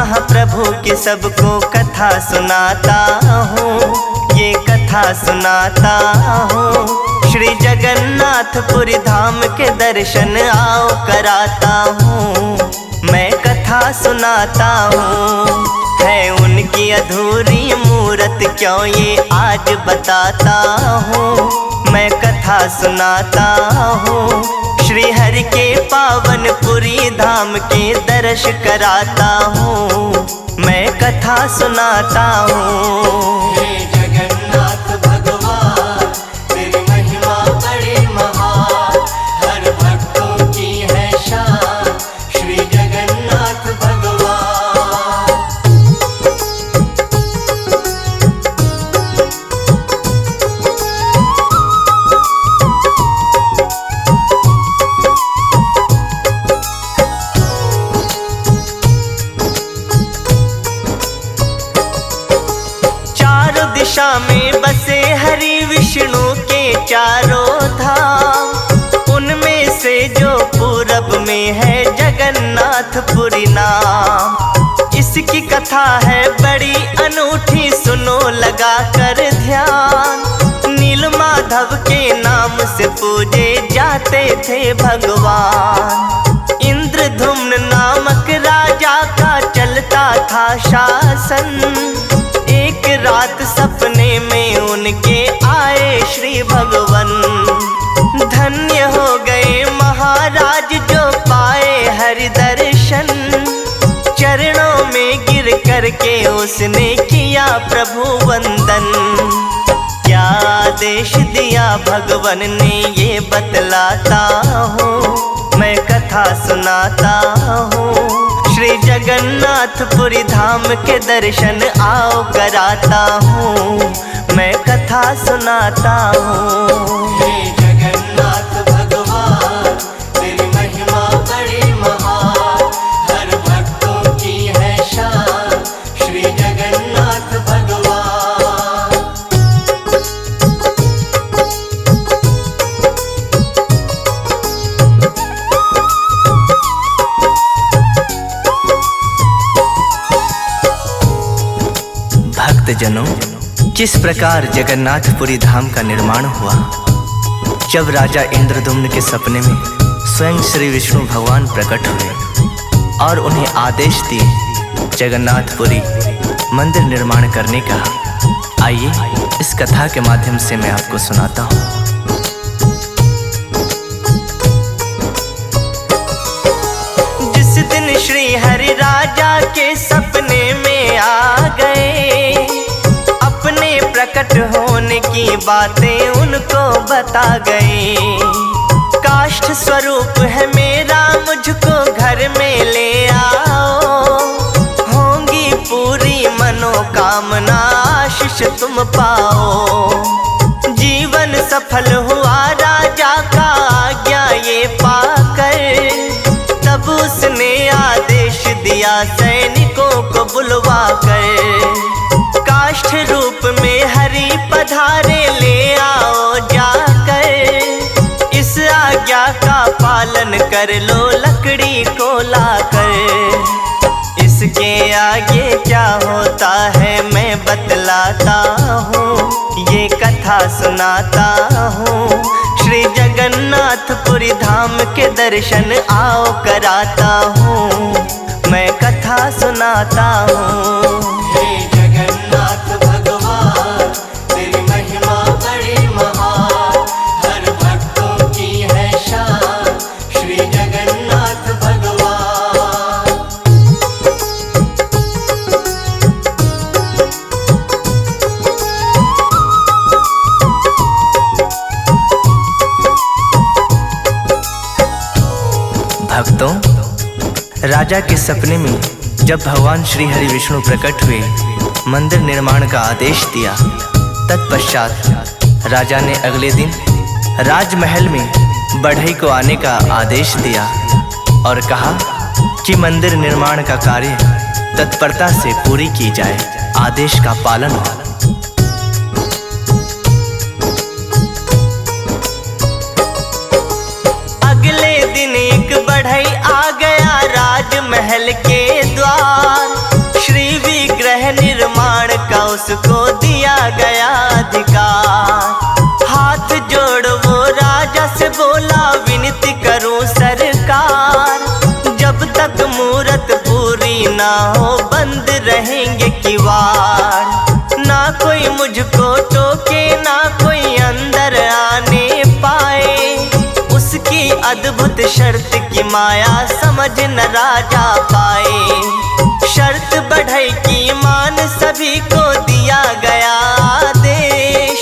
महाप्रभु की सबको कथा सुनाता हूँ, ये कथा सुनाता हूँ। श्री जगन्नाथपुरी धाम के दर्शन आओ कराता हूँ, मैं कथा सुनाता हूँ। है उनकी अधूरी मूरत क्यों ये आज बताता हूँ, मैं कथा सुनाता हूँ। श्री हरि के पावनपुरी धाम के दर्श कराता हूँ, मैं कथा सुनाता हूँ। दिशा में बसे हरि विष्णु के चारों धाम, उनमें से जो पूरब में है जगन्नाथपुरी नाम। इसकी कथा है बड़ी अनूठी, सुनो लगा कर ध्यान। नीलमाधव के नाम से पूजे जाते थे भगवान। इंद्रधुम्न नामक राजा का चलता था शासन। एक रात सपने में उनके आए श्री भगवन। धन्य हो गए महाराज जो पाए हरि दर्शन। चरणों में गिर करके उसने किया प्रभु वंदन। क्या आदेश दिया भगवन ने ये बतलाता हूँ, मैं कथा सुनाता हूँ। श्री जगन्नाथपुरी धाम के दर्शन आओ कराता हूँ, मैं कथा सुनाता हूँ। भक्तजनों, किस प्रकार जगन्नाथपुरी धाम का निर्माण हुआ। जब राजा इंद्रदुम्न के सपने में स्वयं श्री विष्णु भगवान प्रकट हुए और उन्हें आदेश दिए जगन्नाथपुरी मंदिर निर्माण करने का। आइए इस कथा के माध्यम से मैं आपको सुनाता हूँ। जिस दिन श्री हरि राजा के सपने में आ गए, अपने प्रकट होने की बातें उनको बता गए। काष्ठ स्वरूप है मेरा, मुझको घर में ले आओ। होंगी पूरी मनोकामना, आशीष तुम पाओ। जीवन सफल हुआ राजा का आज्ञा ये पाकर। तब उसने आदेश दिया सैनिकों को बुलवा कर। काष्ठ रूप में हरि पधारे, ले आओ जाकर। इस आज्ञा का पालन कर लो लकड़ी को लाकर। इसके आगे क्या होता है मैं बतलाता हूँ, ये कथा सुनाता हूँ। श्री जगन्नाथपुरी धाम के दर्शन आओ कराता हूँ, मैं कथा सुनाता हूँ। भक्तों, राजा के सपने में जब भगवान श्री हरि विष्णु प्रकट हुए, मंदिर निर्माण का आदेश दिया। तत्पश्चात राजा ने अगले दिन राजमहल में बढ़ई को आने का आदेश दिया और कहा कि मंदिर निर्माण का कार्य तत्परता से पूरी की जाए, आदेश का पालन हो। अगले दिन एक बढ़ई आ गया राजमहल के द्वार। उसको दिया गया अधिकार। हाथ जोड़ वो राजा से बोला, विनती करूं सरकार, जब तक मूरत पूरी ना हो बंद रहेंगे किवाड़। ना कोई मुझको टोके, ना कोई अंदर आने पाए, उसकी अद्भुत शर्त की माया समझ न राजा पाए। शर्त बढ़ई की मान सभी को दिया गया आदेश,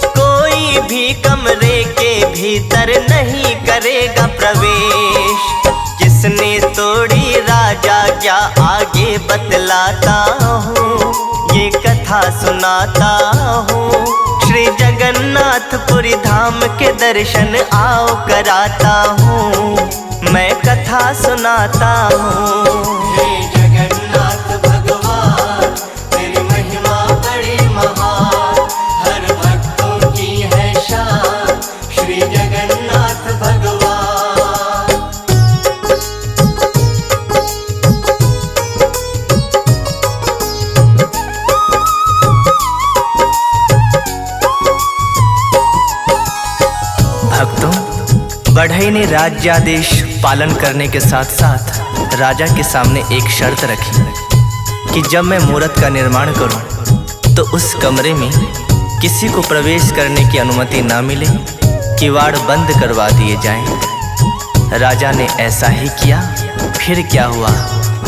कोई भी कमरे के भीतर नहीं करेगा प्रवेश। किसने तोड़ी राजा क्या आगे बतलाता हूँ, ये कथा सुनाता हूँ। श्री जगन्नाथपुरी धाम के दर्शन आओ कराता हूँ, मैं कथा सुनाता हूँ। हे जगन्नाथ भगवान, तेरी महिमा बड़ी महान, हर भक्तों की है शान, श्री जगन्नाथ भगवान। भक्तों, बढ़ई ने राज्यादेश पालन करने के साथ साथ राजा के सामने एक शर्त रखी कि जब मैं मूरत का निर्माण करूं तो उस कमरे में किसी को प्रवेश करने की अनुमति ना मिले, किवाड़ बंद करवा दिए जाएं। राजा ने ऐसा ही किया। फिर क्या हुआ,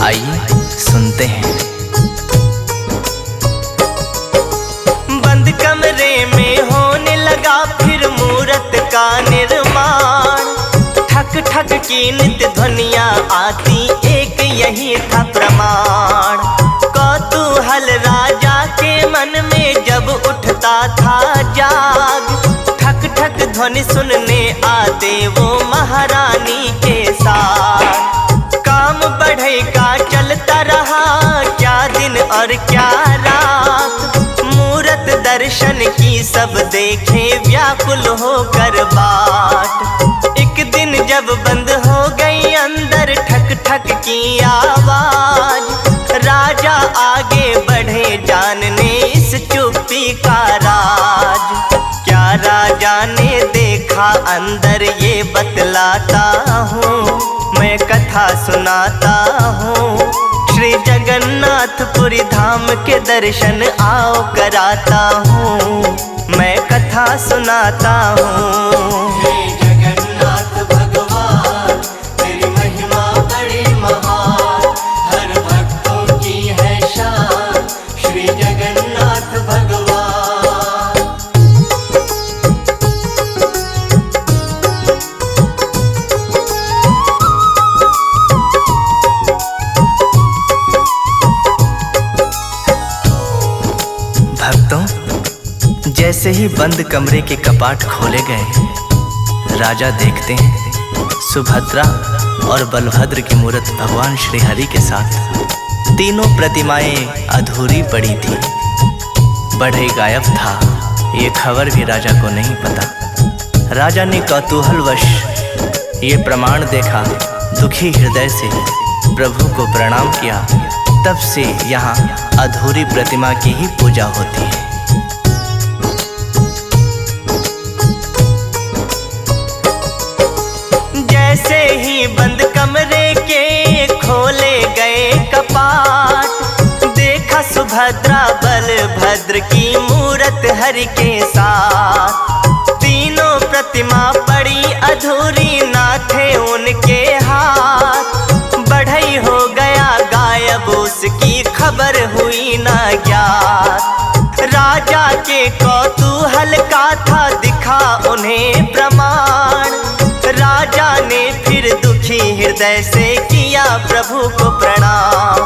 आइए सुनते हैं। बंद कमरे में होने लगा फिर मूरत का निर्माण। ठक ठक की नित्य ध्वनियाँ आती, एक यही था प्रमाण। कौतूहल राजा के मन में जब उठता था जाग, ठक ठक ध्वनि सुनने आते वो महारानी के साथ। काम बढ़ई का चलता रहा, क्या दिन और क्या रात, मूरत दर्शन की सब देखे व्याकुल होकर बाट। एक दिन जब बंद हो गई अंदर ठक ठक की आवाज, राजा आगे बढ़े जानने इस चुप्पी का राज। क्या राजा ने देखा अंदर ये बतलाता हूँ, मैं कथा सुनाता हूँ। श्री जगन्नाथपुरी धाम के दर्शन आओ कराता हूँ, मैं कथा सुनाता हूँ। हे जगन्नाथ भगवान, तेरी महिमा बड़ी महान, हर भक्तों की है शान, श्री जगन्नाथ भगवान। भक्तों, जैसे ही बंद कमरे के कपाट खोले गए, राजा देखते हैं सुभद्रा और बलभद्र की मूर्त भगवान श्री हरि के साथ। तीनों प्रतिमाएं अधूरी पड़ी थी। बढ़ई गायब था, ये खबर भी राजा को नहीं पता। राजा ने कौतूहलवश ये प्रमाण देखा, दुखी हृदय से प्रभु को प्रणाम किया। तब से यहाँ अधूरी प्रतिमा की ही पूजा होती है। जैसे ही बंद कमरे के खोले गए कपाट, देखा सुभद्रा बलभद्र की मूरत हरि के साथ। तीनों प्रतिमा पड़ी अधूरी, ना थे उनके हाथ। बढ़ई हो गया गायब, उसकी खबर हुई ना ज्ञात। राजा के कौतूहल का था दिखा उन्हें प्रमाण। राजा ने फिर दुखी हृदय से किया प्रभु को प्रणाम।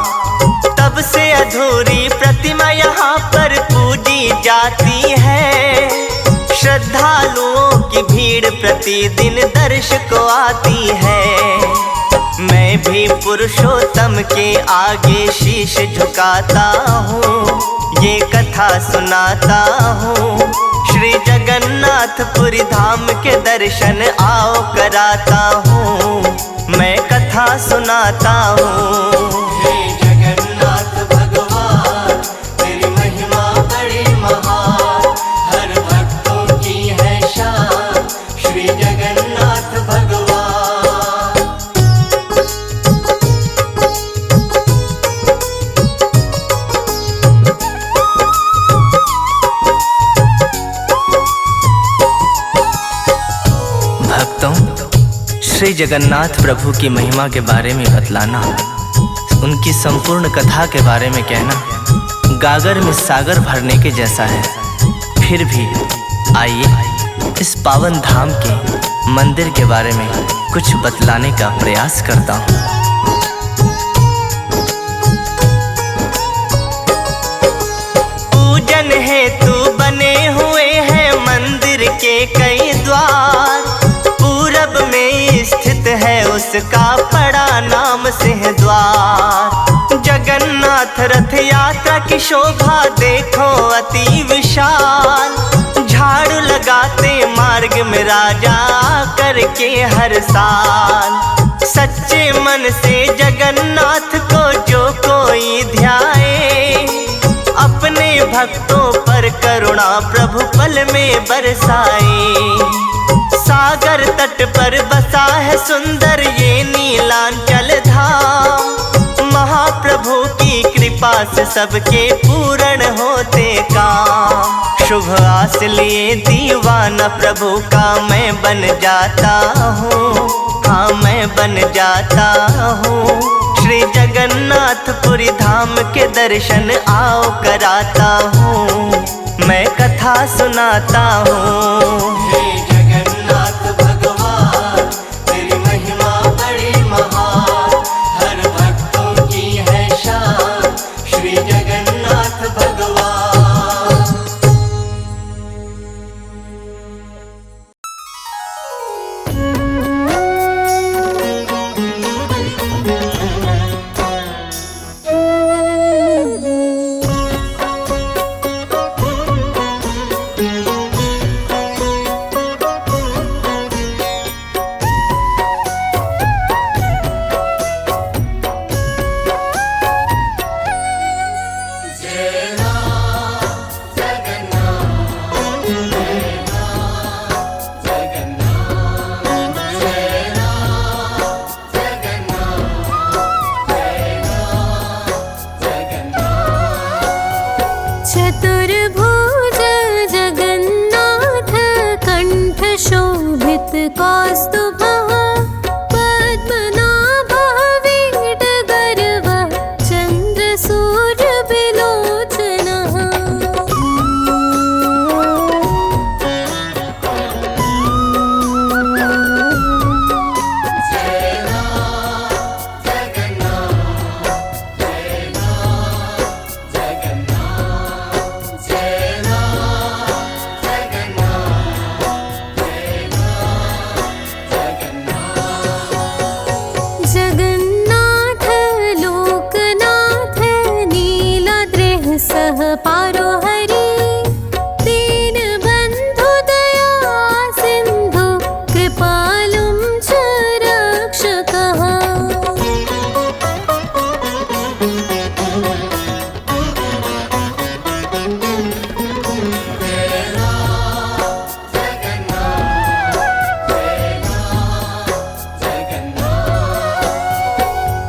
तब से अधूरी प्रतिमा यहाँ पर पूजी जाती है। श्रद्धालुओं की भीड़ प्रतिदिन दर्श को आती है। मैं भी पुरुषोत्तम के आगे शीश झुकाता हूँ, ये कथा सुनाता हूँ। श्री जगन्नाथपुरी धाम के दर्शन आओ कराता हूँ, मैं कथा सुनाता हूँ। हे जगन्नाथ भगवान, तेरी महिमा बड़ी श्री जगन्नाथ प्रभु की महिमा के बारे में बतलाना, उनकी संपूर्ण कथा के बारे में कहना गागर में सागर भरने के जैसा है। फिर भी आइए इस पावन धाम के मंदिर के बारे में कुछ बतलाने का प्रयास करता हूँ। पूजन हेतु बने हुए हैं मंदिर के कई द्वार। पूरब में स्थित है उसका बड़ा नाम सिंहद्वार। जगन्नाथ रथ यात्रा की शोभा देखो अति विशाल। झाड़ू लगाते मार्ग में राजा करके हर साल। सच्चे मन से जगन्नाथ को जो कोई ध्याए, अपने भक्तों पर करुणा प्रभु पल में बरसाए। सागर तट पर बसा है सुंदर ये नीलांचल धाम। महाप्रभु की कृपा से सबके पूर्ण होते काम। शुभ आस लिए दीवाना प्रभु का मैं बन जाता हूँ, हाँ मैं बन जाता हूँ। श्री जगन्नाथपुरी धाम के दर्शन आओ कराता हूँ, मैं कथा सुनाता हूँ। हे जगन्नाथ भगवान तेरी महिमा बड़ी महान। हर भक्तों की है शान श्री जगन्नाथ भगवान। चतुर्भुज जगन्नाथ कंठ शोभित कौस्तुभः। पद्मनाभः वेङ्कटगर्वः चन्द्र सूर्य विलोचनः। जगन्नाथ लोकनाथ नीलाद्रेः सह पारोहरि। दीनबन्धु दया सिन्धु कृपालुं च रक्षकः।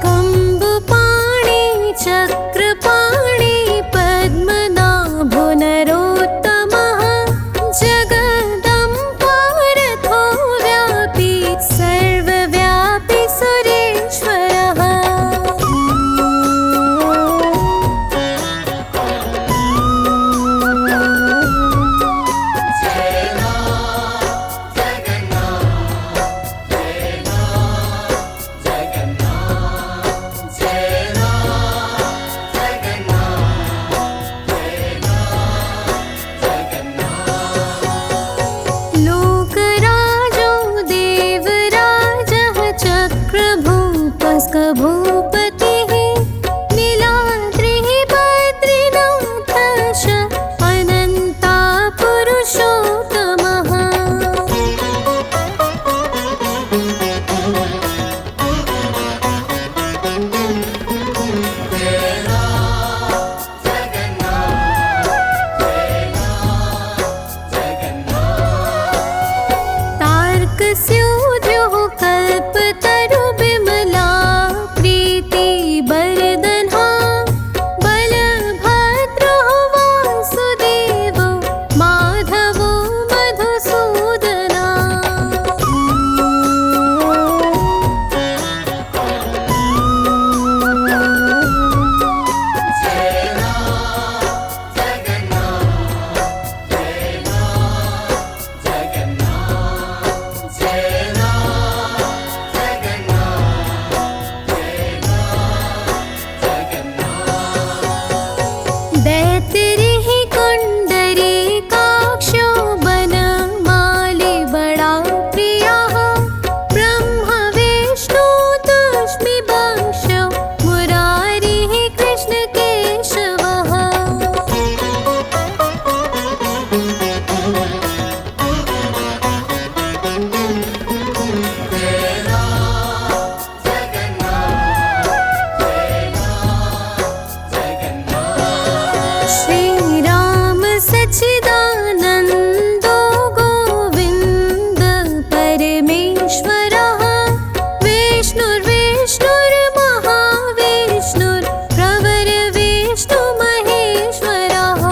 कम्बुपाणि चक्रपाणि पद्मनाभ दैत्रिः कुण्डरीकाक्षो बनमाली बड़ा प्रियः ब्रह्म विष्णु तुष्मिबक्षो मुरारिः कृष्ण केशवः। श्रीराम सच्चिदानन्दो गोविन्द परमेश्वरः विष्णुर्विष्णुर्महाविष्णुर्प्रवर विष्णु महेश्वरः।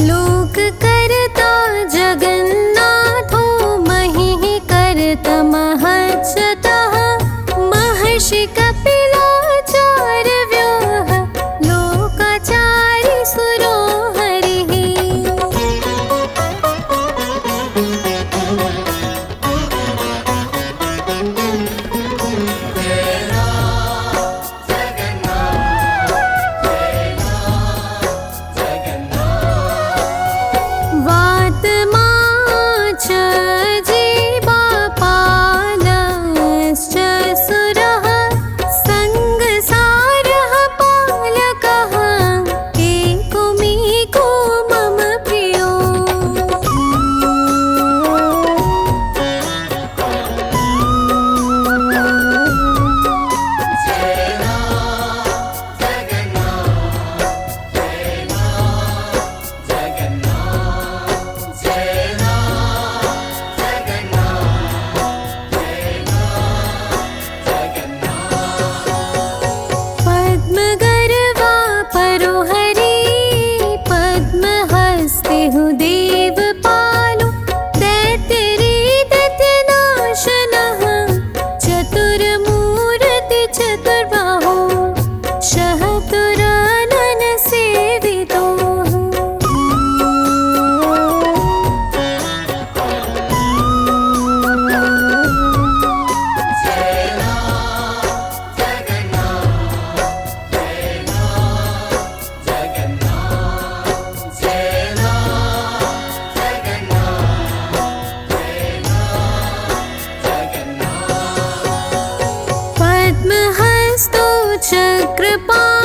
लोक करता जगन्नाथो महिः कर्तमहच्युतः महर्षि कपिलाचार्यव्योः लोकाचारी सुरो हरिः। वातमाच जीवापालश्च सुरः संगसारः पालकः एकोमेको मम प्रियो। पद्मगर्वा परो हरि पद्महस्ते देवपालो दैत्यरी दैत्यनाशनः चतुर्मूर्ति चतुर्बाहो शहतुरानन सेवितो। पद्महस्तो चक्रपाणि